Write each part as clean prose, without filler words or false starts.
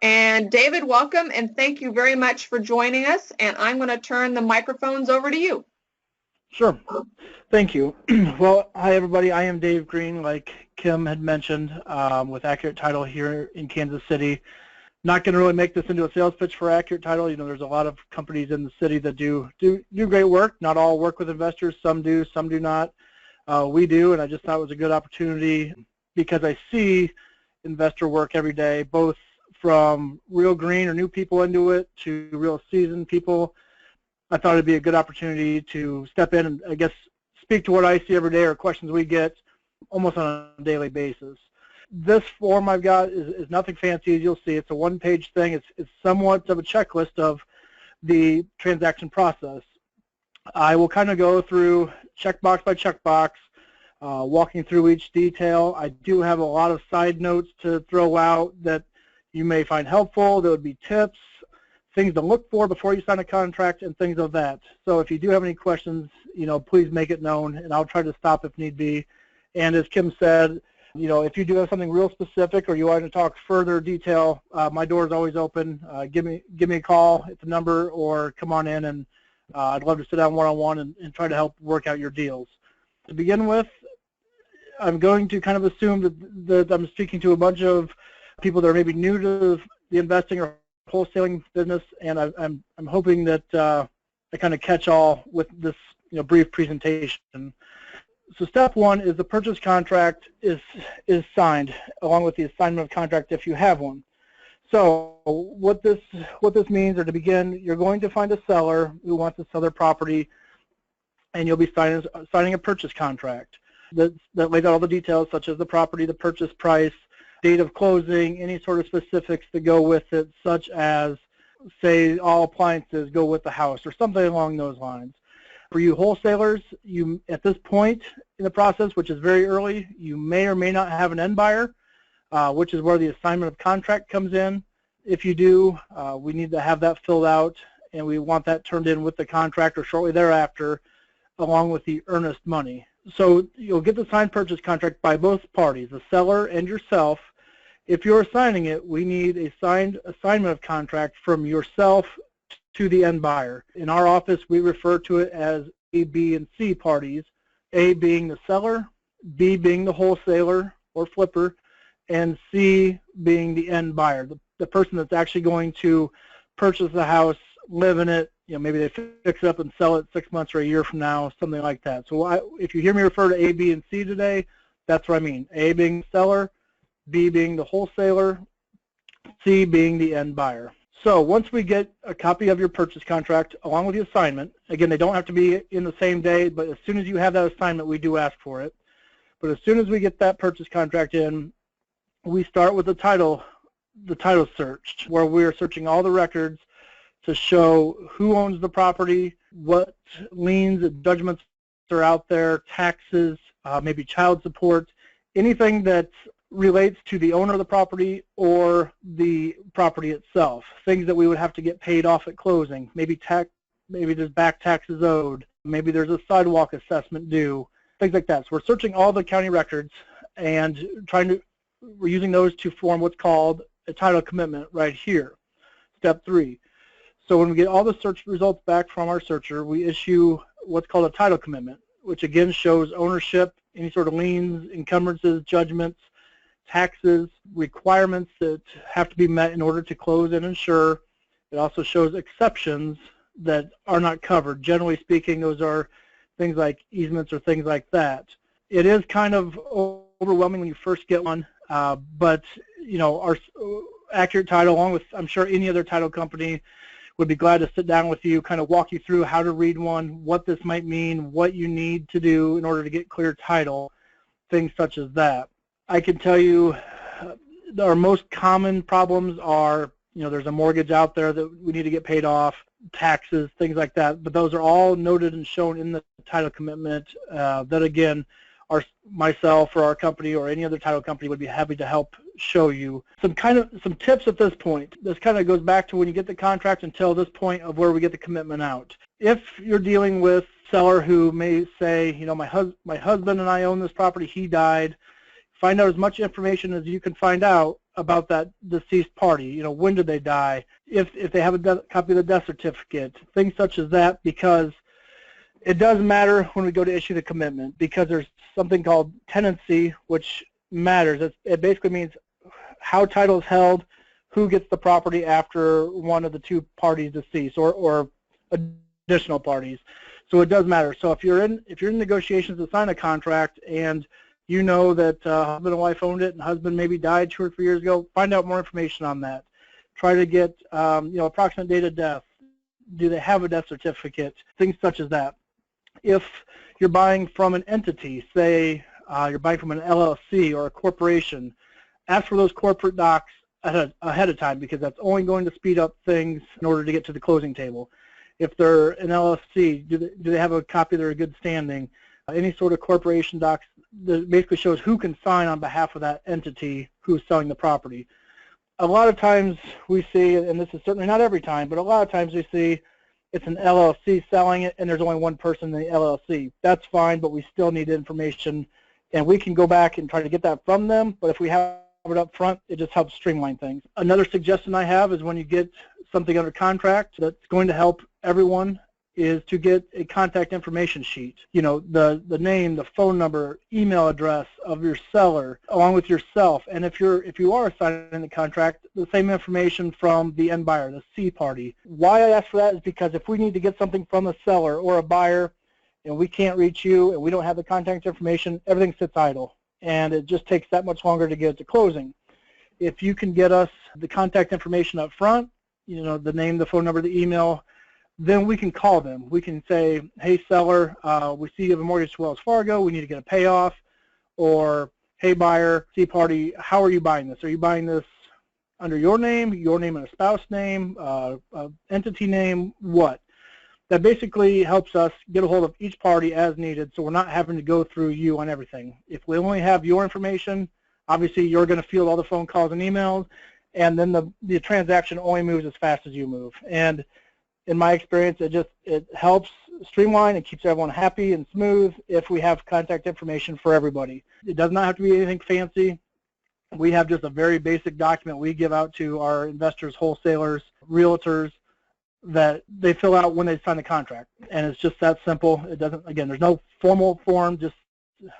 And David, welcome, and thank you very much for joining us. And I'm going to turn the microphones over to you. Sure. Thank you. Well, hi, everybody. I am Dave Green, like Kim had mentioned, with Accuract Title here in Kansas City. Not going to really make this into a sales pitch for Accuract Title. You know, there's a lot of companies in the city that do great work. Not all work with investors. Some do, some do not. We do, and I just thought it was a good opportunity because I see investor work every day, both from real green or new people into it to real seasoned people. I thought it'd be a good opportunity to step in and, I guess, speak to what I see every day or questions we get almost on a daily basis. This form I've got is nothing fancy, as you'll see. It's a one-page thing. It's somewhat of a checklist of the transaction process. I will kind of go through checkbox by checkbox, walking through each detail. I do have a lot of side notes to throw out that you may find helpful. There would be tips, things to look for before you sign a contract, and things of that. So if you do have any questions, you know, please make it known, and I'll try to stop if need be. And as Kim said, you know, if you do have something real specific or you want to talk further detail, my door is always open. Give me a call at the number or come on in, and I'd love to sit down one-on-one and try to help work out your deals. To begin with, I'm going to kind of assume that I'm speaking to a bunch of people that are maybe new to the investing or wholesaling business, and I'm hoping that I kind of catch all with this brief presentation. So step one is the purchase contract is signed along with the assignment of contract if you have one. So what this means, or to begin, you're going to find a seller who wants to sell their property, and you'll be signing a purchase contract that lays out all the details such as the property, the purchase price, date of closing, any sort of specifics that go with it, such as, say, all appliances go with the house or something along those lines. For you wholesalers, you at this point in the process, which is very early, you may or may not have an end buyer, which is where the assignment of contract comes in. If you do, we need to have that filled out, and we want that turned in with the contract or shortly thereafter, along with the earnest money. So you'll get the signed purchase contract by both parties, the seller and yourself. If you're assigning it, we need a signed assignment of contract from yourself to the end buyer. In our office, we refer to it as A, B, and C parties, A being the seller, B being the wholesaler or flipper, and C being the end buyer, the person that's actually going to purchase the house, live in it, maybe they fix it up and sell it 6 months or a year from now, something like that. So if you hear me refer to A, B, and C today, that's what I mean. A being the seller, B being the wholesaler, C being the end buyer. So once we get a copy of your purchase contract along with the assignment, again, they don't have to be in the same day, but as soon as you have that assignment, we do ask for it. But as soon as we get that purchase contract in, we start with the title search, where we are searching all the records to show who owns the property, what liens and judgments are out there, taxes, maybe child support, anything that relates to the owner of the property or the property itself, things that we would have to get paid off at closing, maybe there's back taxes owed, maybe there's a sidewalk assessment due, things like that. So we're searching all the county records and we're using those to form what's called a title commitment right here, step 3. So when we get all the search results back from our searcher, we issue what's called a title commitment, which again shows ownership, any sort of liens, encumbrances, judgments, taxes, requirements that have to be met in order to close and insure. It also shows exceptions that are not covered. Generally speaking, those are things like easements or things like that. It is kind of overwhelming when you first get one, but our Accuract Title, along with I'm sure any other title company, would be glad to sit down with you, kind of walk you through how to read one, what this might mean, what you need to do in order to get clear title, things such as that. I can tell you our most common problems are, there's a mortgage out there that we need to get paid off, taxes, things like that, but those are all noted and shown in the title commitment that, again, myself or our company or any other title company would be happy to help show you. Some tips at this point. This kind of goes back to when you get the contract until this point of where we get the commitment out. If you're dealing with a seller who may say, my husband and I own this property, he died, find out as much information as you can find out about that deceased party. You know, when did they die? If they have a copy of the death certificate, things such as that, because it does matter when we go to issue the commitment, because there's something called tenancy, which matters. It basically means how title is held, who gets the property after one of the two parties deceased, or additional parties. So it does matter. So if you're in negotiations to sign a contract and you know that husband and wife owned it and husband maybe died 2 or 3 years ago, find out more information on that. Try to get approximate date of death. Do they have a death certificate? Things such as that. If you're buying from an entity, say you're buying from an LLC or a corporation, ask for those corporate docs ahead of time, because that's only going to speed up things in order to get to the closing table. If they're an LLC, do they have a copy that are in good standing? Any sort of corporation docs that basically shows who can sign on behalf of that entity who's selling the property. A lot of times we see, and this is certainly not every time, but a lot of times we see it's an LLC selling it and there's only one person in the LLC. That's fine, but we still need information, and we can go back and try to get that from them, but if we have it up front, it just helps streamline things. Another suggestion I have is when you get something under contract that's going to help everyone is to get a contact information sheet. You know, the name, the phone number, email address of your seller, along with yourself. And if you are signing the contract, the same information from the end buyer, the C party. Why I ask for that is because if we need to get something from a seller or a buyer and we can't reach you and we don't have the contact information, everything sits idle, and it just takes that much longer to get it to closing. If you can get us the contact information up front, you know, the name, the phone number, the email, then we can call them. We can say, hey seller, we see you have a mortgage to Wells Fargo, we need to get a payoff, or hey buyer, C party, how are you buying this? Are you buying this under your name and a spouse name, entity name, what? That basically helps us get a hold of each party as needed, so we're not having to go through you on everything. If we only have your information, obviously you're going to field all the phone calls and emails, and then the transaction only moves as fast as you move. And in my experience, it helps streamline and keeps everyone happy and smooth if we have contact information for everybody. It does not have to be anything fancy. We have just a very basic document we give out to our investors, wholesalers, realtors, that they fill out when they sign the contract. And it's just that simple. It doesn't, again, there's no formal form, just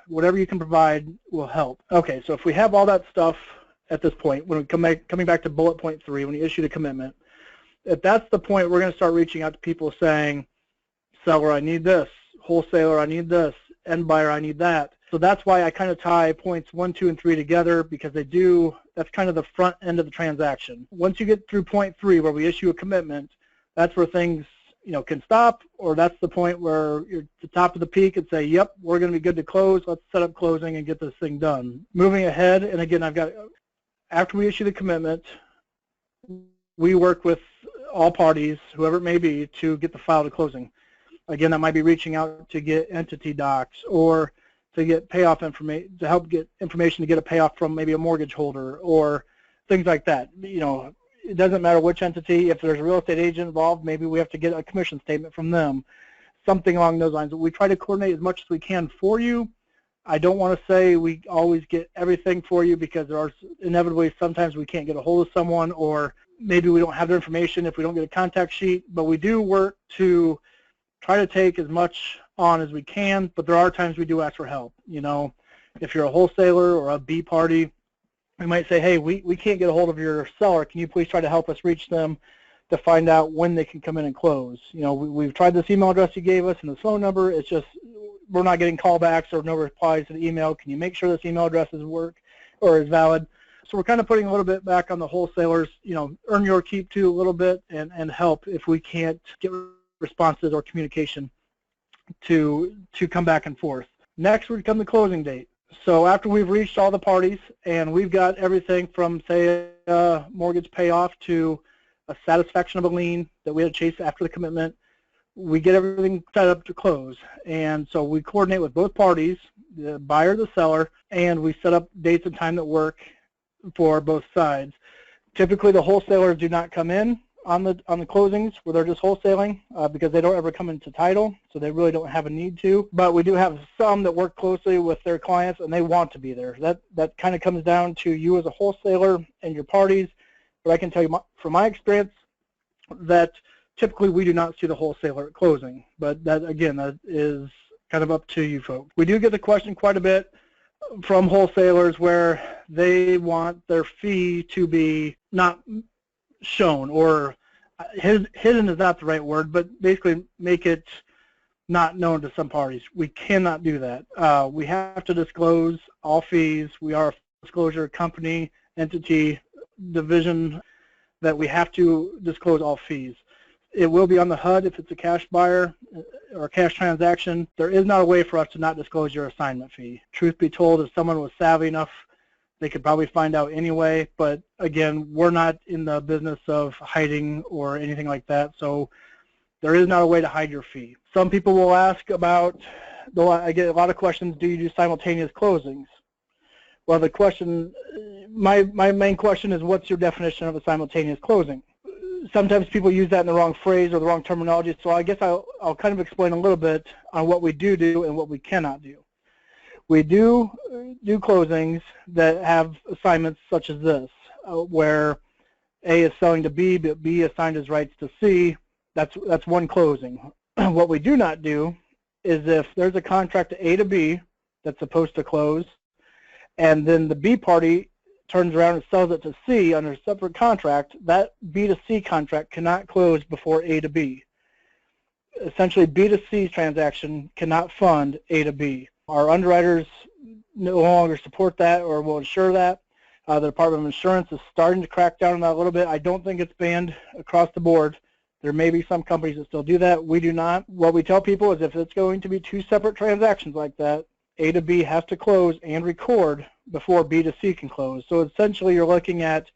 whatever you can provide will help. Okay, so if we have all that stuff at this point, when we coming back to bullet point 3, when you issue the commitment, if that's the point, we're going to start reaching out to people saying, seller, I need this, wholesaler, I need this, end buyer, I need that. So that's why I kind of tie points 1, 2, and 3 together, because that's kind of the front end of the transaction. Once you get through point 3, where we issue a commitment, that's where things, you know, can stop, or that's the point where you're at the top of the peak and say, yep, we're going to be good to close, let's set up closing and get this thing done. Moving ahead, and again, after we issue the commitment, we work with all parties, whoever it may be, to get the file to closing. Again, that might be reaching out to get entity docs, or to get payoff information, to help get information to get a payoff from maybe a mortgage holder, or things like that. You know, it doesn't matter which entity. If there's a real estate agent involved, maybe we have to get a commission statement from them, something along those lines. We try to coordinate as much as we can for you. I don't want to say we always get everything for you, because there are inevitably sometimes we can't get a hold of someone, or maybe we don't have their information if we don't get a contact sheet, but we do work to try to take as much on as we can, but there are times we do ask for help. You know, if you're a wholesaler or a B party, we might say, hey, we can't get a hold of your seller, can you please try to help us reach them to find out when they can come in and close? You know, we've tried this email address you gave us and this phone number, it's just we're not getting callbacks or no replies to the email. Can you make sure this email address is valid? So we're kind of putting a little bit back on the wholesalers, you know, earn your keep too a little bit, and help if we can't get responses or communication to come back and forth. Next would come the closing date. So after we've reached all the parties and we've got everything from, say, a mortgage payoff to a satisfaction of a lien that we had to chase after the commitment, we get everything set up to close. And so we coordinate with both parties, the buyer, the seller, and we set up dates and time that work for both sides. Typically the wholesalers do not come in on the closings where they're just wholesaling because they don't ever come into title, so they really don't have a need to. But we do have some that work closely with their clients and they want to be there. That kind of comes down to you as a wholesaler and your parties. But I can tell you from my experience that typically we do not see the wholesaler at closing. But that, again, that is kind of up to you folks. We do get the question quite a bit from wholesalers where they want their fee to be not shown, or hidden is not the right word, but basically make it not known to some parties. We cannot do that. We have to disclose all fees. We are a disclosure company, entity, division, that we have to disclose all fees. It will be on the HUD if it's a cash buyer or a cash transaction. There is not a way for us to not disclose your assignment fee. Truth be told, if someone was savvy enough, they could probably find out anyway. But again, we're not in the business of hiding or anything like that. So there is not a way to hide your fee. Some people will ask about, I get a lot of questions, do you do simultaneous closings? Well, the question, my main question is, what's your definition of a simultaneous closing? Sometimes people use that in the wrong phrase or the wrong terminology, so I guess I'll kind of explain a little bit on what we do and what we cannot do. We do closings that have assignments such as this, where A is selling to B, but B assigned his rights to C. That's one closing. What we do not do is if there's a contract to A to B that's supposed to close, and then the B party turns around and sells it to C under a separate contract, that B to C contract cannot close before A to B. Essentially, B to C transaction cannot fund A to B. Our underwriters no longer support that or will ensure that. The Department of Insurance is starting to crack down on that a little bit. I don't think it's banned across the board. There may be some companies that still do that. We do not. What we tell people is if it's going to be two separate transactions like that, A to B has to close and record before B to C can close. So essentially you're looking at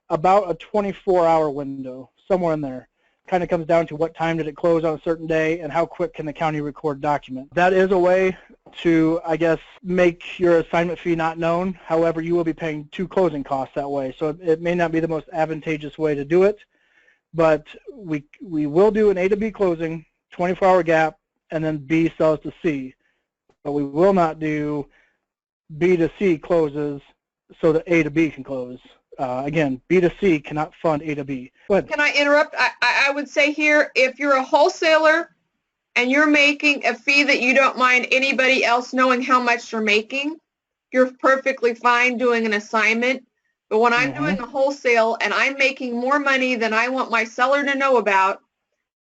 about a 24-hour window, somewhere in there. Kind of comes down to what time did it close on a certain day and how quick can the county record document. That is a way to, I guess, make your assignment fee not known. However, you will be paying two closing costs that way. So it may not be the most advantageous way to do it, but we will do an A to B closing, 24-hour gap, and then B sells to C. But we will not do B to C closes so that A to B can close. Again, B to C cannot fund A to B. Go ahead. Can I interrupt? I would say here, if you're a wholesaler and you're making a fee that you don't mind anybody else knowing how much you're making, you're perfectly fine doing an assignment. But when I'm doing a wholesale and I'm making more money than I want my seller to know about,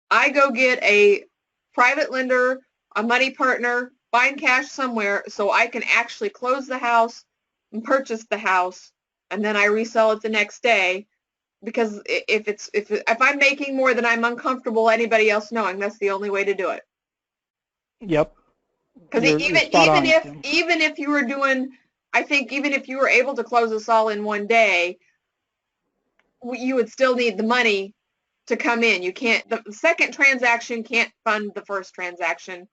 I go get a private lender, a money partner, find cash somewhere so I can actually close the house and purchase the house, and then I resell it the next day. Because if I'm making more than I'm uncomfortable anybody else knowing, that's the only way to do it. Yep. Because even if you were doing, I think even if you were able to close us all in one day, you would still need the money to come in. You can't. The second transaction can't fund the first transaction.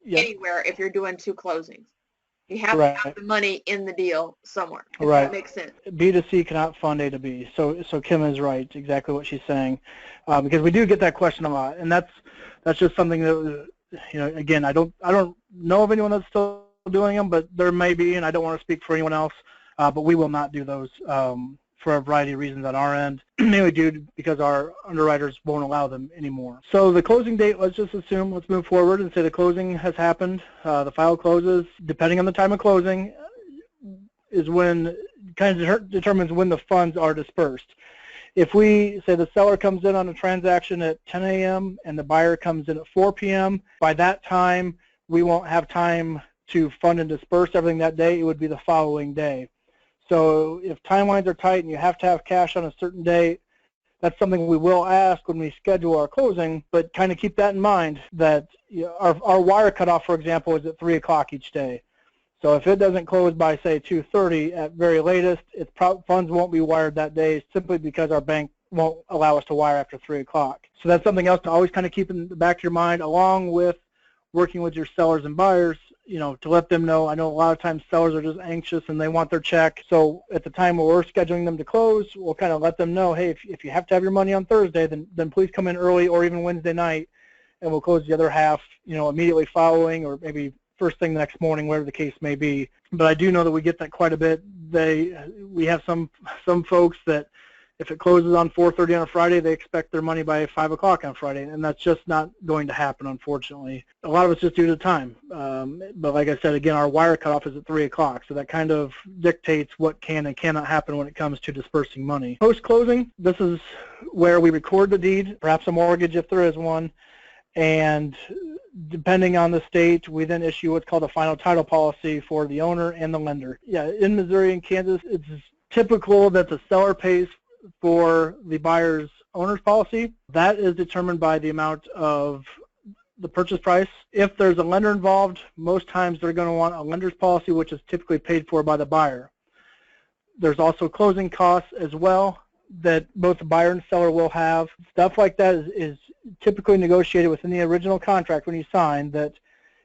Yep. Anywhere if you're doing two closings. You have to have the money in the deal somewhere. If that makes sense. B to C cannot fund A to B. So Kim is right, exactly what she's saying, because we do get that question a lot, and that's just something that, you know, again, I don't know of anyone that's still doing them, but there may be, and I don't want to speak for anyone else, but we will not do those for a variety of reasons on our end, mainly due because our underwriters won't allow them anymore. So the closing date, let's move forward and say the closing has happened. The file closes. Depending on the time of closing is when, kind of determines when the funds are dispersed. If we say the seller comes in on a transaction at 10 a.m. and the buyer comes in at 4 p.m., by that time we won't have time to fund and disperse everything that day. It would be the following day. So if timelines are tight and you have to have cash on a certain date, that's something we will ask when we schedule our closing, but kind of keep that in mind that, you know, our wire cutoff, for example, is at 3 o'clock each day. So if it doesn't close by, say, 2:30 at very latest, funds won't be wired that day simply because our bank won't allow us to wire after 3 o'clock. So that's something else to always kind of keep in the back of your mind, along with working with your sellers and buyers. to let them know. I know a lot of times sellers are just anxious and they want their check. So at the time where we're scheduling them to close, we'll kind of let them know, hey, if you have to have your money on Thursday, then please come in early or even Wednesday night, and we'll close the other half, immediately following, or maybe first thing the next morning, whatever the case may be. But I do know that we get that quite a bit. We have some folks that if it closes on 4:30 on a Friday, they expect their money by 5 o'clock on Friday, and that's just not going to happen, unfortunately. A lot of it's just due to time. But like I said, again, our wire cutoff is at 3 o'clock, so that kind of dictates what can and cannot happen when it comes to dispersing money. Post-closing, this is where we record the deed, perhaps a mortgage if there is one, and depending on the state, we then issue what's called a final title policy for the owner and the lender. Yeah, in Missouri and Kansas, it's typical that the seller pays for the buyer's owner's policy. That is determined by the amount of the purchase price. If there's a lender involved, most times they're going to want a lender's policy, which is typically paid for by the buyer. There's also closing costs as well that both the buyer and seller will have. Stuff like that is typically negotiated within the original contract when you sign, that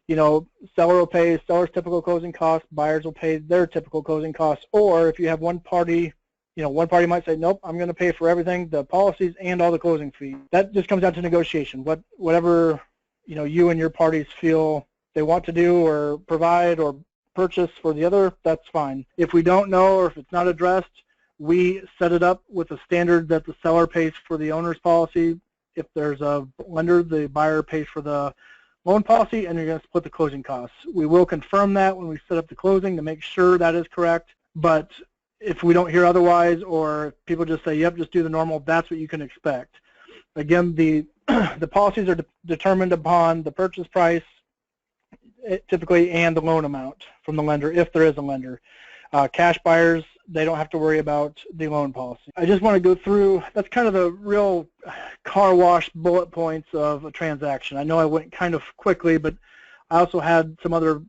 seller will pay seller's typical closing costs, buyers will pay their typical closing costs. Or if you have one party, one party might say, nope, I'm going to pay for everything, the policies and all the closing fees. That just comes down to negotiation. Whatever you and your parties feel they want to do or provide or purchase for the other, that's fine. If we don't know or if it's not addressed, we set it up with a standard that the seller pays for the owner's policy. If there's a lender, the buyer pays for the loan policy, and you're going to split the closing costs. We will confirm that when we set up the closing to make sure that is correct, but if we don't hear otherwise, or people just say, yep, just do the normal, that's what you can expect. Again, the policies are determined upon the purchase price, typically, and the loan amount from the lender, if there is a lender. Cash buyers, they don't have to worry about the loan policy. I just want to go through, that's kind of the real car wash bullet points of a transaction. I know I went kind of quickly, but I also had some other,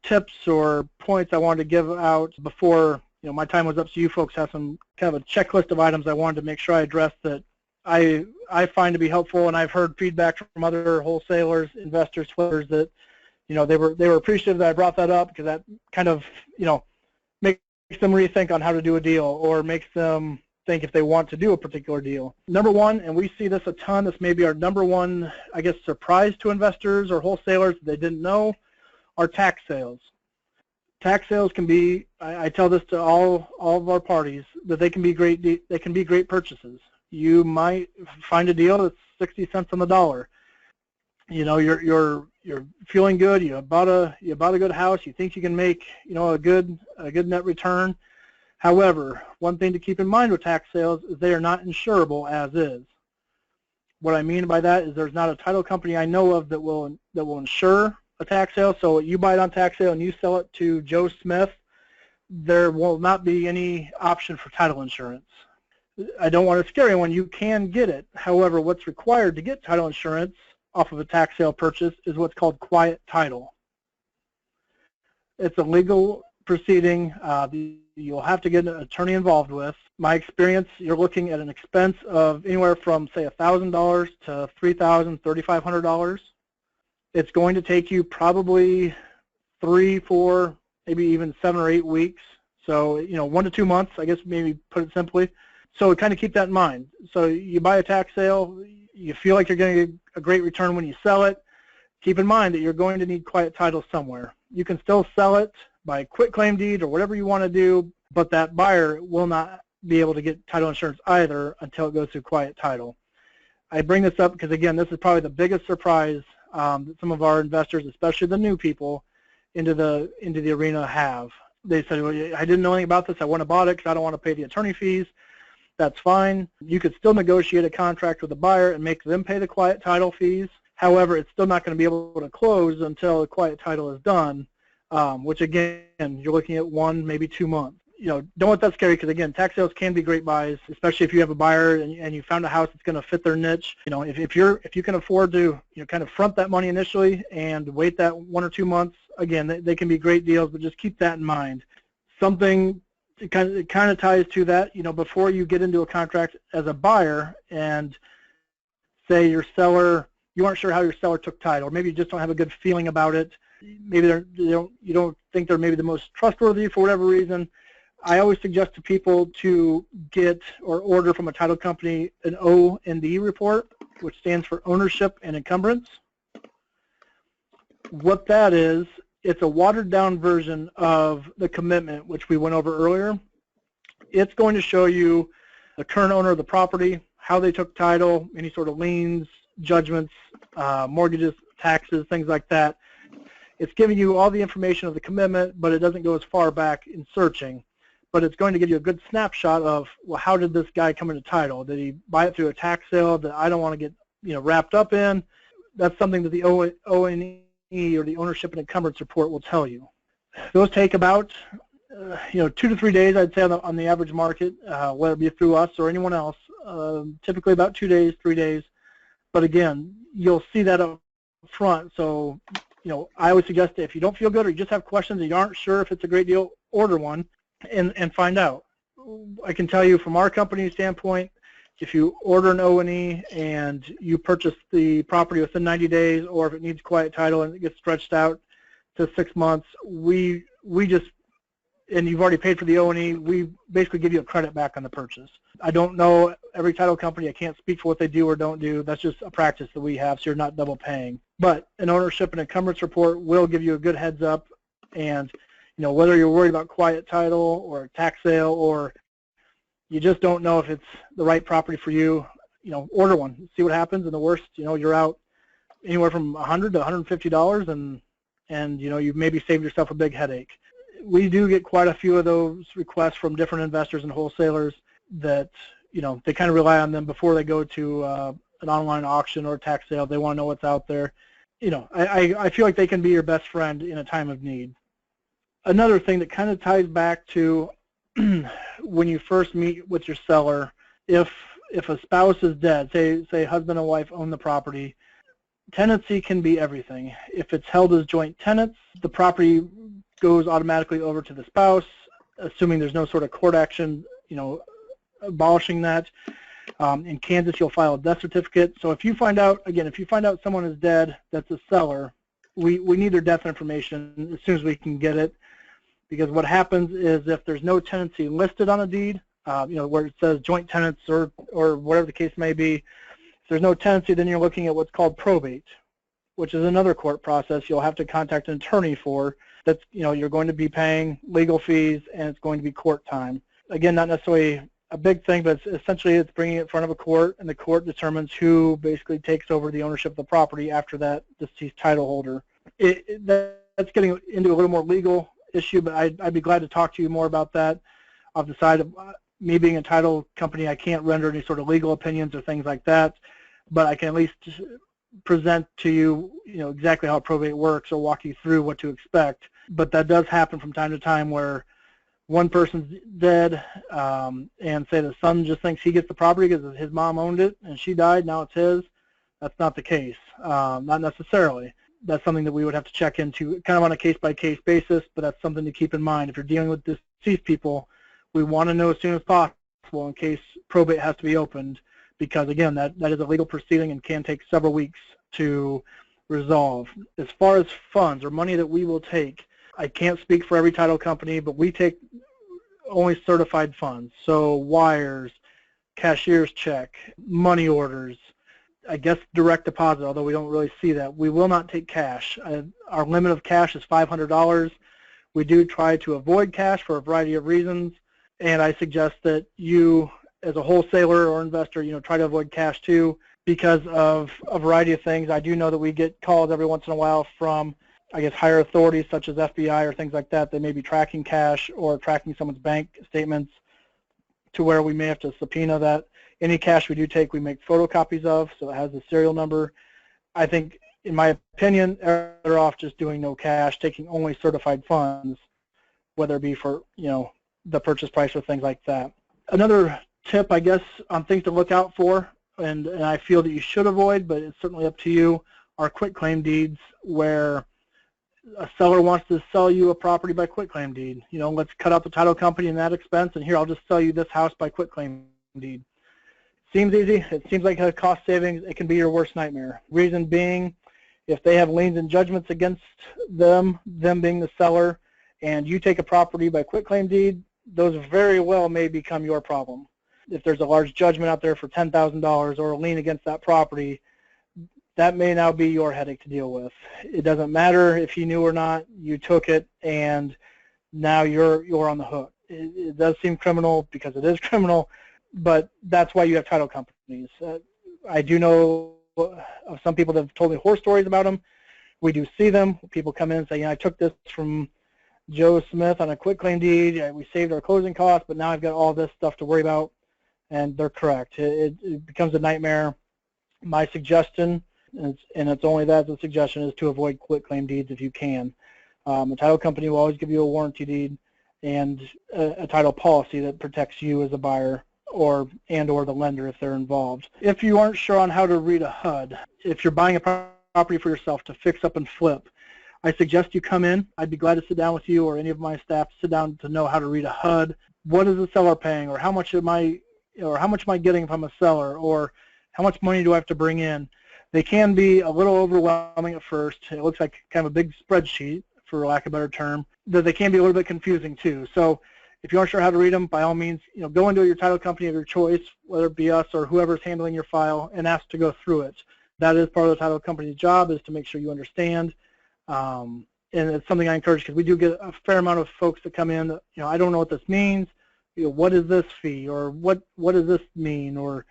tips or points I wanted to give out before my time was up, so you folks have some kind of a checklist of items I wanted to make sure I addressed that I find to be helpful, and I've heard feedback from other wholesalers, investors, twitters that they were appreciative that I brought that up, because that kind of makes them rethink on how to do a deal, or makes them think if they want to do a particular deal. Number one, and we see this a ton, this may be our number one, surprise to investors or wholesalers that they didn't know, are tax sales. Tax sales can be, I tell this to all of our parties, that they can be great purchases. You might find a deal that's 60 cents on the dollar. You're feeling good, you bought a good house, you think you can make, a good net return. However, one thing to keep in mind with tax sales is they are not insurable as is. What I mean by that is there's not a title company I know of that will insure a tax sale. So you buy it on tax sale and you sell it to Joe Smith, there will not be any option for title insurance. I don't want to scare anyone, you can get it. However, what's required to get title insurance off of a tax sale purchase is what's called quiet title. It's a legal proceeding. You'll have to get an attorney involved with. My experience, you're looking at an expense of anywhere from, say, $1,000 to $3,000, $3,500. It's going to take you probably 3, 4, maybe even 7 or 8 weeks. So, 1 to 2 months, maybe put it simply. So kind of keep that in mind. So you buy a tax sale, you feel like you're going to get a great return when you sell it. Keep in mind that you're going to need quiet title somewhere. You can still sell it by quitclaim deed or whatever you want to do, but that buyer will not be able to get title insurance either until it goes through quiet title. I bring this up because, again, this is probably the biggest surprise that some of our investors, especially the new people, into the arena have. They said, well, I didn't know anything about this. I wouldn't have bought it because I don't want to pay the attorney fees. That's fine. You could still negotiate a contract with the buyer and make them pay the quiet title fees. However, it's still not going to be able to close until the quiet title is done, which, again, you're looking at 1, maybe 2 months. Don't let that scare you, because, again, tax sales can be great buys, especially if you have a buyer and you found a house that's going to fit their niche. If you can afford to kind of front that money initially and wait that 1 or 2 months, again, they can be great deals, but just keep that in mind. Something it kind of ties to that, before you get into a contract as a buyer and say your seller, you aren't sure how your seller took title, or maybe you just don't have a good feeling about it. maybe you don't think they're maybe the most trustworthy for whatever reason, I always suggest to people to get or order from a title company an O&E report, which stands for Ownership and Encumbrance. What that is, it's a watered down version of the commitment, which we went over earlier. It's going to show you the current owner of the property, how they took title, any sort of liens, judgments, mortgages, taxes, things like that. It's giving you all the information of the commitment, but it doesn't go as far back in searching. But it's going to give you a good snapshot of, well, how did this guy come into title? Did he buy it through a tax sale that I don't want to get wrapped up in? That's something that the O&E or the Ownership and Encumbrance report will tell you. Those take about 2 to 3 days, I'd say, on the average market, whether it be through us or anyone else. Typically about 2 days, 3 days. But again, you'll see that up front. So, I always suggest that if you don't feel good or you just have questions and you aren't sure if it's a great deal, order one and find out. I can tell you from our company standpoint, if you order an O&E and you purchase the property within 90 days, or if it needs quiet title and it gets stretched out to 6 months, we just, and you've already paid for the O&E, we basically give you a credit back on the purchase. I don't know every title company. I can't speak for what they do or don't do. That's just a practice that we have, so you're not double paying. But an Ownership and Encumbrance report will give you a good heads up, and whether you're worried about quiet title or tax sale, or you just don't know if it's the right property for you, order one, see what happens. And the worst, you're out anywhere from $100 to $150, and you've maybe saved yourself a big headache. We do get quite a few of those requests from different investors and wholesalers that, they kind of rely on them before they go to an online auction or a tax sale. They want to know what's out there. I feel like they can be your best friend in a time of need. Another thing that kind of ties back to when you first meet with your seller, if a spouse is dead, say husband and wife own the property, tenancy can be everything. If it's held as joint tenants, the property goes automatically over to the spouse, assuming there's no sort of court action, abolishing that. In Kansas, you'll file a death certificate. So if you find out someone is dead that's a seller, we need their death information as soon as we can get it. Because what happens is if there's no tenancy listed on a deed, where it says joint tenants or whatever the case may be, if there's no tenancy, then you're looking at what's called probate, which is another court process you'll have to contact an attorney for. That's, you're going to be paying legal fees, and it's going to be court time. Again, not necessarily a big thing, but essentially it's bringing it in front of a court, and the court determines who basically takes over the ownership of the property after that deceased title holder. That's getting into a little more legal issue, but I'd be glad to talk to you more about that. Off the side of me being a title company, I can't render any sort of legal opinions or things like that, but I can at least present to you, exactly how probate works, or walk you through what to expect. But that does happen from time to time, where one person's dead, and say the son just thinks he gets the property because his mom owned it and she died, now it's his. That's not the case, not necessarily. That's something that we would have to check into kind of on a case-by-case basis, but that's something to keep in mind. If you're dealing with deceased people, we want to know as soon as possible in case probate has to be opened, because, again, that is a legal proceeding and can take several weeks to resolve. As far as funds or money that we will take, I can't speak for every title company, but we take only certified funds, so wires, cashier's check, money orders, I guess direct deposit, although we don't really see that. We will not take cash. Our limit of cash is $500. We do try to avoid cash for a variety of reasons, and I suggest that you, as a wholesaler or investor, try to avoid cash too, because of a variety of things. I do know that we get calls every once in a while from, I guess, higher authorities such as FBI or things like that. They may be tracking cash or tracking someone's bank statements, to where we may have to subpoena that. Any cash we do take, we make photocopies of, so it has the serial number. I think, in my opinion, better off just doing no cash, taking only certified funds, whether it be for, the purchase price or things like that. Another tip, I guess, on things to look out for, and I feel that you should avoid, but it's certainly up to you, are quitclaim deeds, where a seller wants to sell you a property by quitclaim deed. Let's cut out the title company and that expense, and here, I'll just sell you this house by quitclaim deed. Seems easy. It seems like a cost savings. It can be your worst nightmare. Reason being If they have liens and judgments against them being the seller, and you take a property by quitclaim deed, those very well may become your problem. If there's a large judgment out there for $10,000 or a lien against that property, that may now be your headache to deal with. It doesn't matter if you knew or not, you took it, and now you're on the hook. It does seem criminal because it is criminal, but that's why you have title companies. I do know of some people that have told me horror stories about them. We do see them. People come in and say, I took this from Joe Smith on a quitclaim deed. We saved our closing costs, but now I've got all this stuff to worry about, and they're correct. It becomes a nightmare. My suggestion, and it's only that as a suggestion, is to avoid quitclaim deeds if you can. A title company will always give you a warranty deed and a title policy that protects you as a buyer or the lender if they're involved. If you aren't sure on how to read a HUD, if you're buying a property for yourself to fix up and flip, I suggest you come in. I'd be glad to sit down with you or any of my staff to sit down to know how to read a HUD. What is the seller paying, or how much am I getting if I'm a seller, or how much money do I have to bring in? They can be a little overwhelming at first. It looks like kind of a big spreadsheet, for lack of a better term, that they can be a little bit confusing too. So if you aren't sure how to read them, by all means, go into your title company of your choice, whether it be us or whoever's handling your file, and ask to go through it. That is part of the title company's job, is to make sure you understand. And it's something I encourage, because we do get a fair amount of folks that come in that, I don't know what this means. What is this fee, or what does this mean, or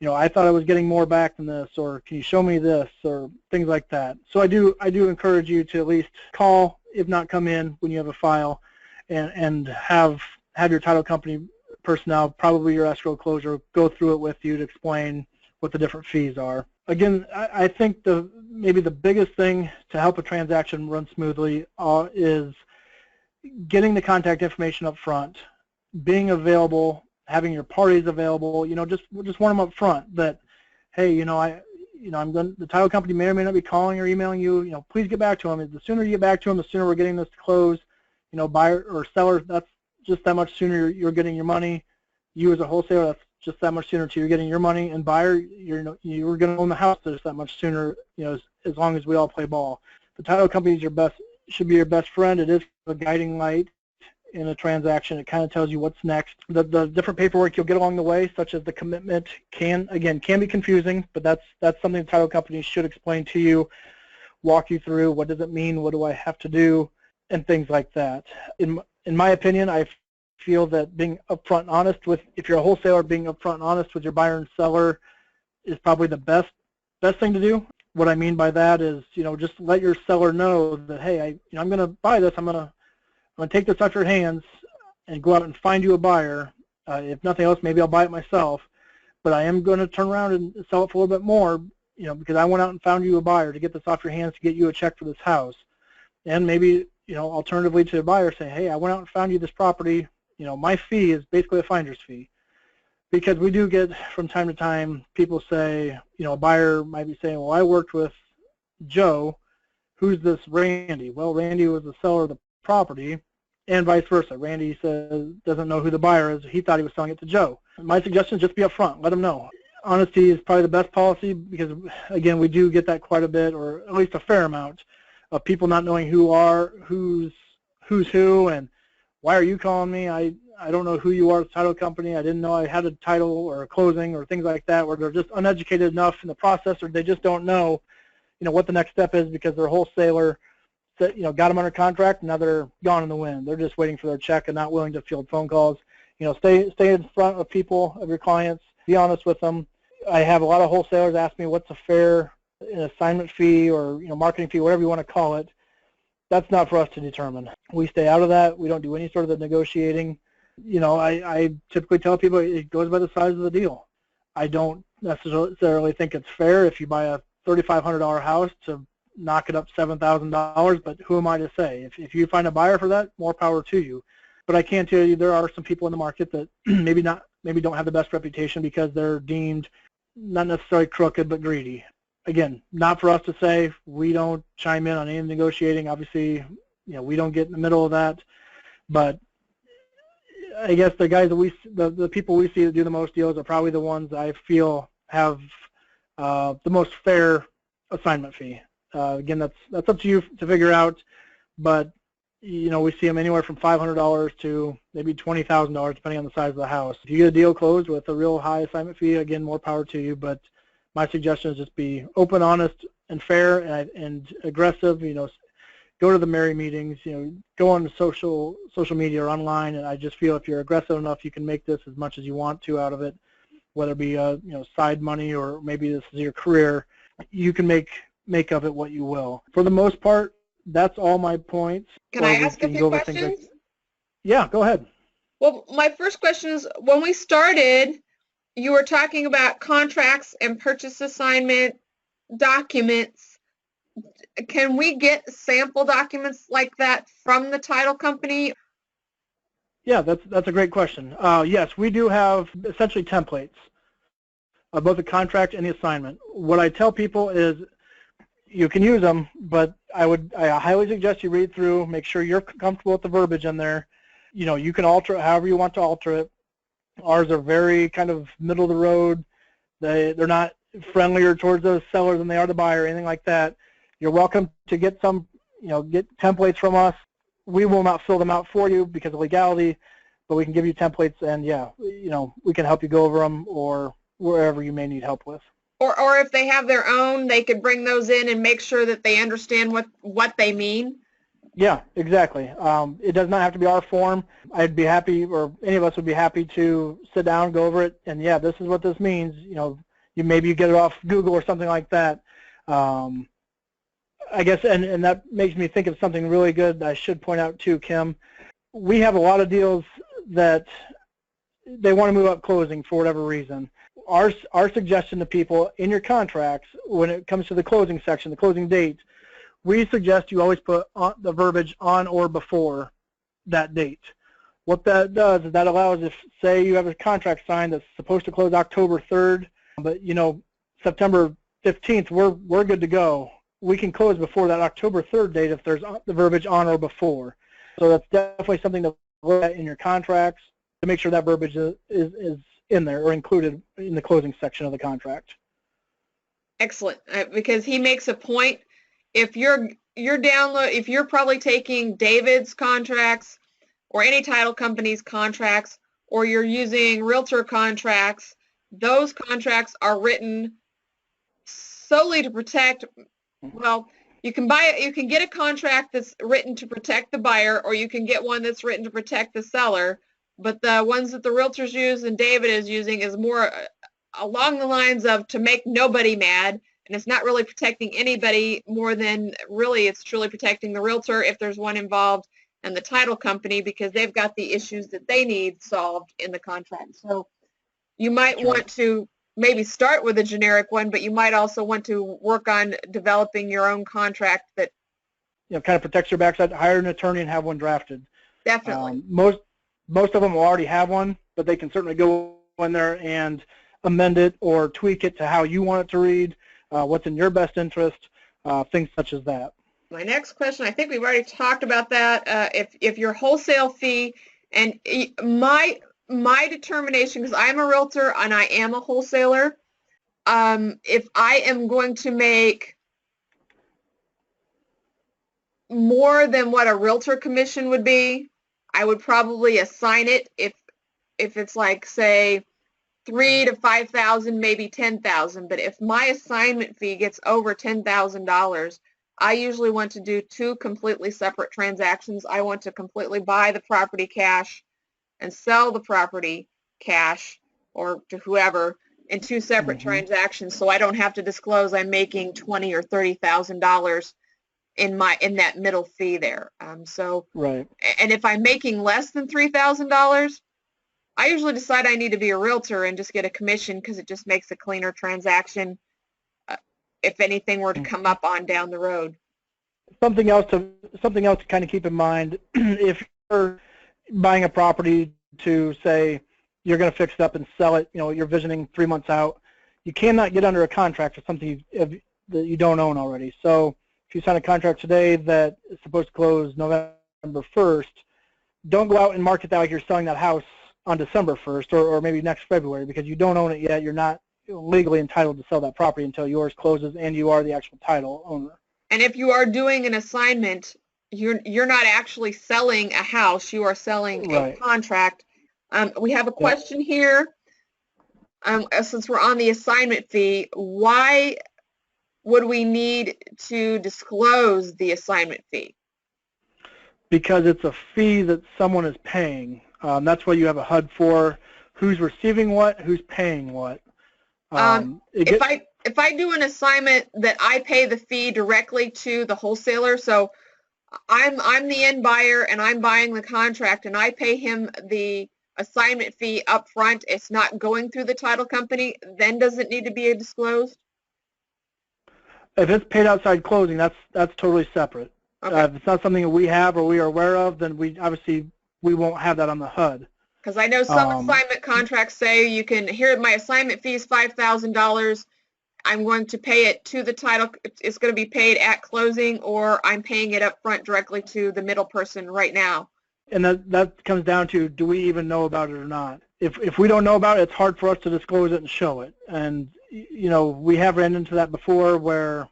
I thought I was getting more back than this, or can you show me this, or things like that. So I do encourage you to at least call, if not come in when you have a file, and have your title company personnel, probably your escrow closer, go through it with you to explain what the different fees are. Again, I think maybe the biggest thing to help a transaction run smoothly is getting the contact information up front, being available, having your parties available. Just warn them up front that, hey, the title company may or may not be calling or emailing you. Please get back to them. The sooner you get back to them, the sooner we're getting this to close. Buyer or seller, that's just that much sooner you're getting your money. You as a wholesaler, that's just that much sooner till you're getting your money. And buyer, you're going to own the house just that much sooner. As long as we all play ball. The title company should be your best friend. It is a guiding light in a transaction. It kind of tells you what's next. The different paperwork you'll get along the way, such as the commitment, can be confusing, but that's something the title company should explain to you, walk you through. What does it mean? What do I have to do? And things like that. In my opinion, I feel that being upfront and honest if you're a wholesaler, being upfront and honest with your buyer and seller is probably the best thing to do. What I mean by that is, just let your seller know that, hey, I'm going to buy this. I'm going to take this off your hands and go out and find you a buyer. If nothing else, maybe I'll buy it myself, but I am going to turn around and sell it for a little bit more, because I went out and found you a buyer to get this off your hands to get you a check for this house. And maybe, alternatively to the buyer, say, hey, I went out and found you this property. My fee is basically a finder's fee. Because we do get, from time to time, people say, a buyer might be saying, well, I worked with Joe. Who's this Randy? Well, Randy was the seller of the property, and vice versa. Randy doesn't know who the buyer is. He thought he was selling it to Joe. My suggestion is just be upfront. Let them know. Honesty is probably the best policy, because, again, we do get that quite a bit, or at least a fair amount, of people not knowing who's who, and why are you calling me? I don't know who you are, the title company. I didn't know I had a title or a closing or things like that, where they're just uneducated enough in the process, or they just don't know, what the next step is, because their wholesaler, got them under contract, and now they're gone in the wind. They're just waiting for their check and not willing to field phone calls. Stay in front of people, of your clients. Be honest with them. I have a lot of wholesalers ask me what's a fair assignment fee or marketing fee, whatever you want to call it. That's not for us to determine. We stay out of that. We don't do any sort of the negotiating. I typically tell people it goes by the size of the deal. I don't necessarily think it's fair if you buy a $3,500 house to knock it up $7,000, but who am I to say? If you find a buyer for that, more power to you. But I can tell you there are some people in the market that maybe don't have the best reputation because they're deemed not necessarily crooked but greedy. Again, not for us to say. We don't chime in on any negotiating. Obviously, we don't get in the middle of that. But I guess the guys that the people we see that do the most deals are probably the ones I feel have the most fair assignment fee. Again, that's up to you to figure out, but you know, we see them anywhere from $500 to maybe $20,000 depending on the size of the house. If you get a deal closed with a real high assignment fee, again, more power to you, but my suggestion is just be open, honest, and fair and aggressive. You know, go to the Mary meetings, you know, go on social media or online, and I just feel if you're aggressive enough, you can make this as much as you want to out of it, whether it be you know, side money or maybe this is your career. You can make of it what you will. For the most part, that's all my points. Can I ask a few questions? Yeah, go ahead. Well, my first question is, when we started, you were talking about contracts and purchase assignment documents. Can we get sample documents like that from the title company? Yeah, that's a great question. Yes, we do have essentially templates of both the contract and the assignment. What I tell people is you can use them, but I highly suggest you read through, make sure you're comfortable with the verbiage in there. You know, you can alter it however you want to alter it. Ours are very kind of middle of the road. They're not friendlier towards the seller than they are the buyer, anything like that. You're welcome to get some, you know, get templates from us. We will not fill them out for you because of legality, but we can give you templates, and yeah, you know, we can help you go over them or wherever you may need help with. Or if they have their own, they could bring those in and make sure that they understand what they mean. Yeah, exactly. It does not have to be our form. I'd be happy, or any of us would be happy to sit down, go over it, and yeah, this is what this means. You know, maybe you get it off Google or something like that. I guess, and that makes me think of something really good I should point out too, Kim. We have a lot of deals that they want to move up closing for whatever reason. Our suggestion to people in your contracts, when it comes to the closing section, the closing date, we suggest you always put the verbiage on or before that date. What that does is that allows, if say you have a contract signed that's supposed to close October 3rd, but you know September 15th we're good to go. We can close before that October 3rd date if there's the verbiage on or before. So that's definitely something to look at in your contracts to make sure that verbiage is in there or included in the closing section of the contract. Excellent, because he makes a point. If if you're probably taking David's contracts or any title company's contracts, or you're using realtor contracts, those contracts are written solely to protect. Well, you can get a contract that's written to protect the buyer, or you can get one that's written to protect the seller. But the ones that the realtors use and David is using is more along the lines of to make nobody mad, and it's not really protecting anybody more than really it's truly protecting the realtor if there's one involved and the title company because they've got the issues that they need solved in the contract. So you might want to maybe start with a generic one, but you might also want to work on developing your own contract that kind of protects your backside. Hire an attorney and have one drafted. Definitely. Most of them will already have one, but they can certainly go in there and amend it or tweak it to how you want it to read, what's in your best interest, things such as that. My next question, I think we've already talked about that. If your wholesale fee, and my determination, because I'm a realtor and I am a wholesaler, if I am going to make more than what a realtor commission would be, I would probably assign it if it's like, say, $3,000 to $5,000, maybe $10,000. But if my assignment fee gets over $10,000, I usually want to do two completely separate transactions. I want to completely buy the property cash and sell the property cash or to whoever in two separate transactions, so I don't have to disclose I'm making $20,000 or $30,000 in that middle fee there. Right. And if I'm making less than $3,000, I usually decide I need to be a realtor and just get a commission because it just makes a cleaner transaction if anything were to come up on down the road. Something else to kind of keep in mind, if you're buying a property to say you're going to fix it up and sell it, you're visioning 3 months out, you cannot get under a contract for something that you don't own already. So if you sign a contract today that is supposed to close November 1st, don't go out and market that like you're selling that house on December 1st or maybe next February, because you don't own it yet. You're not legally entitled to sell that property until yours closes and you are the actual title owner. And if you are doing an assignment, you're not actually selling a house, you are selling a contract. We have a question here. Since we're on the assignment fee, why would we need to disclose the assignment fee? Because it's a fee that someone is paying. That's what you have a HUD for. Who's receiving what? Who's paying what? If I do an assignment that I pay the fee directly to the wholesaler, so I'm the end buyer and I'm buying the contract and I pay him the assignment fee up front, it's not going through the title company, then does it need to be disclosed? If it's paid outside closing, that's totally separate. Okay. If it's not something that we have or we are aware of, then we won't have that on the HUD. Because I know some assignment contracts say you can, here my assignment fee is $5,000. I'm going to pay it to the title. It's going to be paid at closing, or I'm paying it up front directly to the middle person right now. And that comes down to, do we even know about it or not? If we don't know about it, it's hard for us to disclose it and show it. And, you know, we have ran into that before where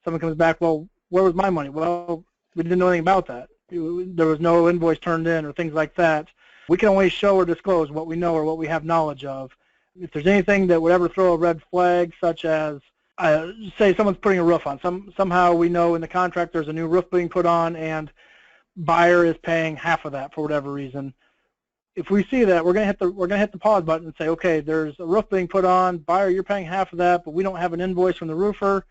someone comes back, well, where was my money? Well, we didn't know anything about that. There was no invoice turned in or things like that. We can only show or disclose what we know or what we have knowledge of. If there's anything that would ever throw a red flag, such as, say someone's putting a roof on, somehow we know in the contract there's a new roof being put on and buyer is paying half of that for whatever reason. If we see that, we're gonna hit the pause button and say, okay, there's a roof being put on, buyer, you're paying half of that, but we don't have an invoice from the roofer.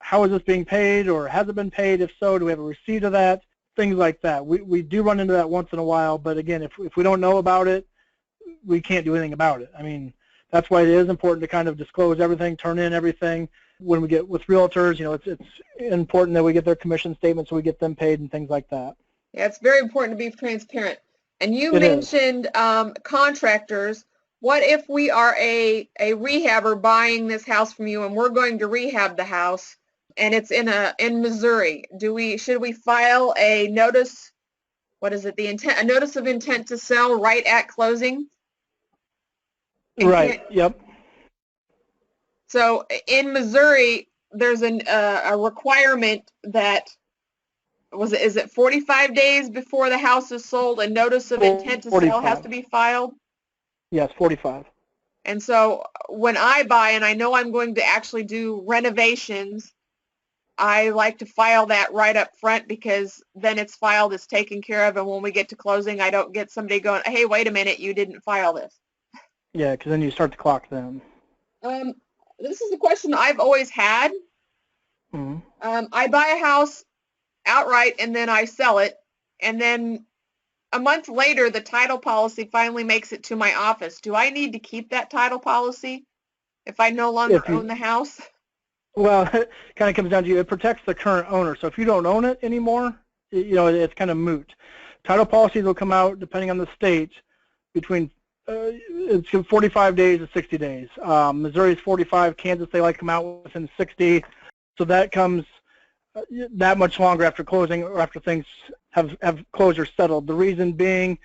How is this being paid, or has it been paid? If so, do we have a receipt of that? Things like that. We do run into that once in a while, but again, if we don't know about it, we can't do anything about it. I mean, that's why it is important to kind of disclose everything, turn in everything. When we get with realtors, you know, it's important that we get their commission statements so we get them paid and things like that. Yeah, it's very important to be transparent. And you mentioned contractors. What if we are a rehabber buying this house from you and we're going to rehab the house and it's in Missouri? Should we file a notice? What is it? A notice of intent to sell right at closing? Right. Yep. So in Missouri, there's a requirement that is it 45 days before the house is sold, a notice of intent to 45. sell has to be filed? Yes, 45. And so when I buy and I know I'm going to actually do renovations, I like to file that right up front because then it's filed, it's taken care of, and when we get to closing, I don't get somebody going, hey, wait a minute, you didn't file this. Yeah, because then you start the clock then. This is a question I've always had. Mm-hmm. I buy a house outright and then I sell it, and then a month later the title policy finally makes it to my office. Do I need to keep that title policy if I no longer own the house? Well, it kind of comes down to you. It protects the current owner. So if you don't own it anymore, you know, it's kind of moot. Title policies will come out, depending on the state, between it's 45 days to 60 days. Missouri's 45. Kansas, they like to come out within 60. So that comes that much longer after closing or after things have closed or settled. The reason being,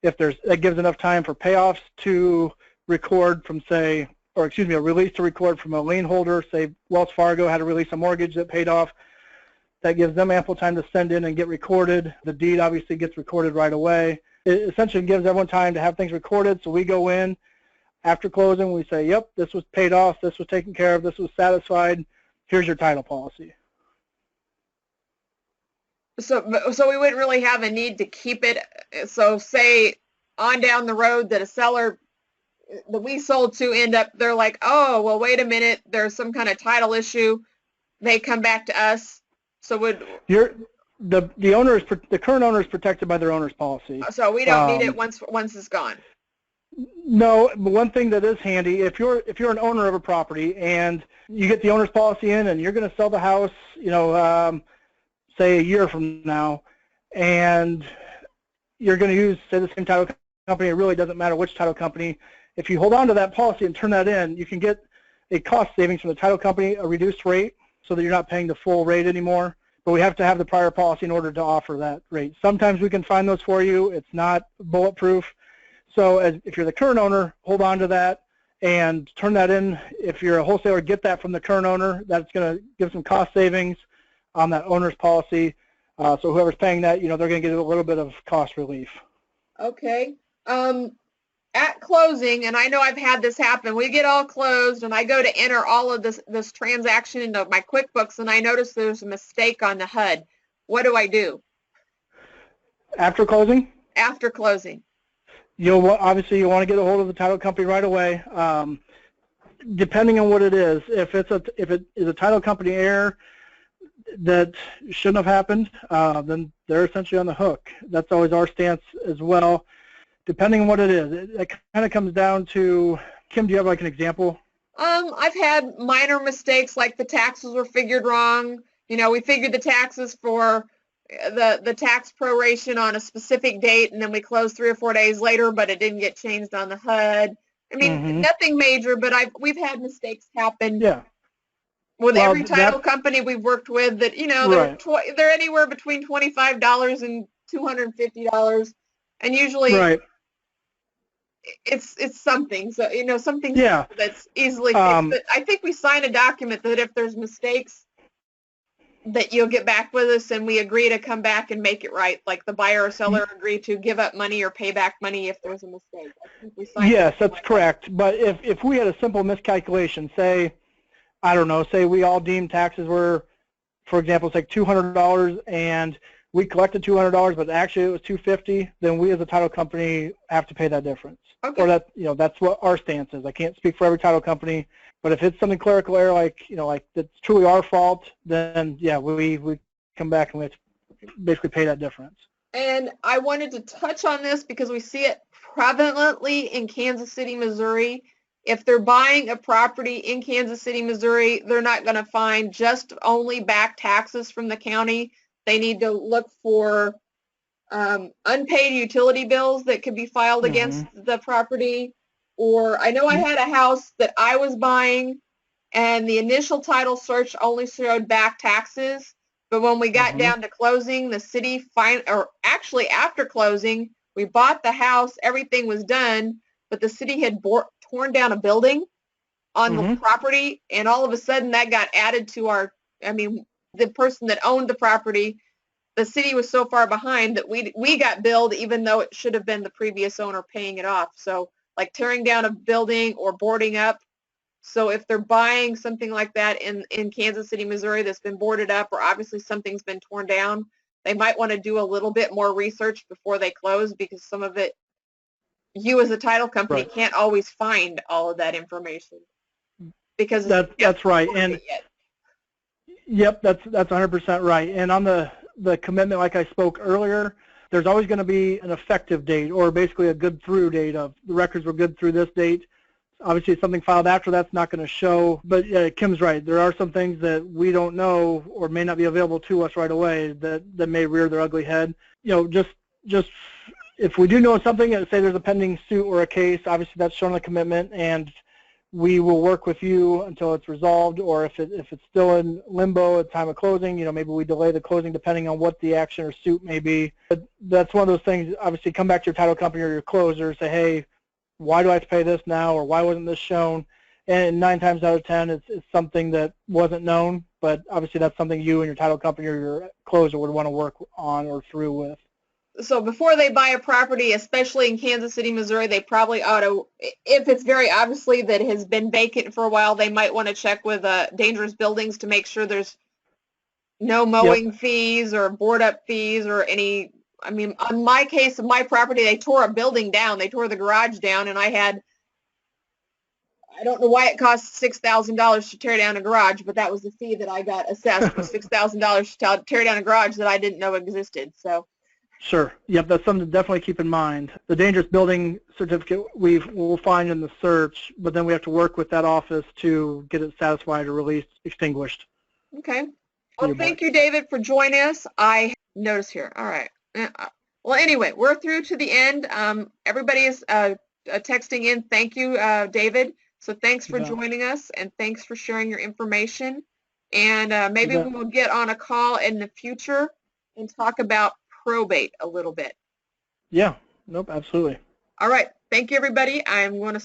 that gives enough time for payoffs to record from, say, or excuse me, a release to record from a lien holder. Say Wells Fargo had to release a mortgage that paid off. That gives them ample time to send in and get recorded. The deed obviously gets recorded right away. It essentially gives everyone time to have things recorded. So we go in after closing, we say, yep, this was paid off, this was taken care of, this was satisfied, here's your title policy. So we wouldn't really have a need to keep it. So say on down the road that a seller that we sold to they're like, oh, well, wait a minute, there's some kind of title issue. They come back to us. So the current owner is protected by their owner's policy. So we don't need it once it's gone. No, but one thing that is handy, if you're an owner of a property and you get the owner's policy in and you're going to sell the house, you know, say a year from now, and you're going to use, say, the same title company, it really doesn't matter which title company. If you hold on to that policy and turn that in, you can get a cost savings from the title company, a reduced rate, so that you're not paying the full rate anymore. But we have to have the prior policy in order to offer that rate. Sometimes we can find those for you. It's not bulletproof. So if you're the current owner, hold on to that and turn that in. If you're a wholesaler, get that from the current owner. That's going to give some cost savings. on that owner's policy. So whoever's paying that, they're going to get a little bit of cost relief. Okay. At closing, and I know I've had this happen, we get all closed and I go to enter all of this transaction into my QuickBooks and I notice there's a mistake on the HUD. What do I do? After closing? After closing. Obviously you want to get a hold of the title company right away. Depending on what it is, if it is a title company error that shouldn't have happened, then they're essentially on the hook. That's always our stance as well. Depending on what it is, it kind of comes down to, Kim, do you have like an example? I've had minor mistakes, like the taxes were figured wrong. We figured the taxes for the tax proration on a specific date, and then we closed 3 or 4 days later, but it didn't get changed on the HUD. I mean, nothing major, but we've had mistakes happen. Yeah. With every title company we've worked with, that they're anywhere between $25 and $250, and usually it's something. So something that's easily fixed. But I think we sign a document that if there's mistakes, that you'll get back with us, and we agree to come back and make it right. Like the buyer or seller agree to give up money or pay back money if there's a mistake. I think we sign yes, that's correct. But if we had a simple miscalculation, say we all deemed taxes were, for example, it's like $200 and we collected $200, but actually it was $250, then we as a title company have to pay that difference. Okay. Or that's what our stance is. I can't speak for every title company, but if it's something clerical error, like that's truly our fault, then yeah, we come back and we have to basically pay that difference. And I wanted to touch on this because we see it prevalently in Kansas City, Missouri. If they're buying a property in Kansas City, Missouri, they're not going to find just only back taxes from the county. They need to look for unpaid utility bills that could be filed against the property. Or I know I had a house that I was buying, and the initial title search only showed back taxes. But when we got down to closing, the city actually after closing, we bought the house, everything was done, but the city had torn down a building on the property, and all of a sudden that got added to the person that owned the property. The city was so far behind that we got billed even though it should have been the previous owner paying it off. So like tearing down a building or boarding up. So if they're buying something like that in Kansas City, Missouri that's been boarded up, or obviously something's been torn down, they might want to do a little bit more research before they close, because some of it, you as a title company can't always find all of that information. Because that's right. And yep, that's 100% right. And on the commitment, like I spoke earlier, there's always going to be an effective date, or basically a good through date of the records were good through this date. Obviously, if something filed after that's not going to show. But Kim's right. There are some things that we don't know or may not be available to us right away that may rear their ugly head. Just if we do know something, say there's a pending suit or a case, obviously that's shown in the commitment, and we will work with you until it's resolved. Or if it's still in limbo at time of closing, maybe we delay the closing depending on what the action or suit may be. But that's one of those things. Obviously, come back to your title company or your closer, say, hey, why do I have to pay this now, or why wasn't this shown? And 9 times out of 10, it's something that wasn't known, but obviously that's something you and your title company or your closer would want to work on or through with. So before they buy a property, especially in Kansas City, Missouri, they probably ought to, if it's very obviously that it has been vacant for a while, they might want to check with dangerous buildings to make sure there's no mowing fees or board up fees or any. I mean, on my case of my property, they tore a building down. They tore the garage down, and I don't know why it cost $6,000 to tear down a garage, but that was the fee that I got assessed, was $6,000 to tear down a garage that I didn't know existed. So. Sure. Yep, that's something to definitely keep in mind. The dangerous building certificate we'll find in the search, but then we have to work with that office to get it satisfied or released, extinguished. Okay. Well, thank you, David, for joining us. I notice here. All right. Well, anyway, we're through to the end. Everybody is texting in. Thank you, David. So thanks for joining us, and thanks for sharing your information. And maybe we will get on a call in the future and talk about probate a little bit. Yeah. Nope, absolutely. All right. Thank you, everybody. I'm going to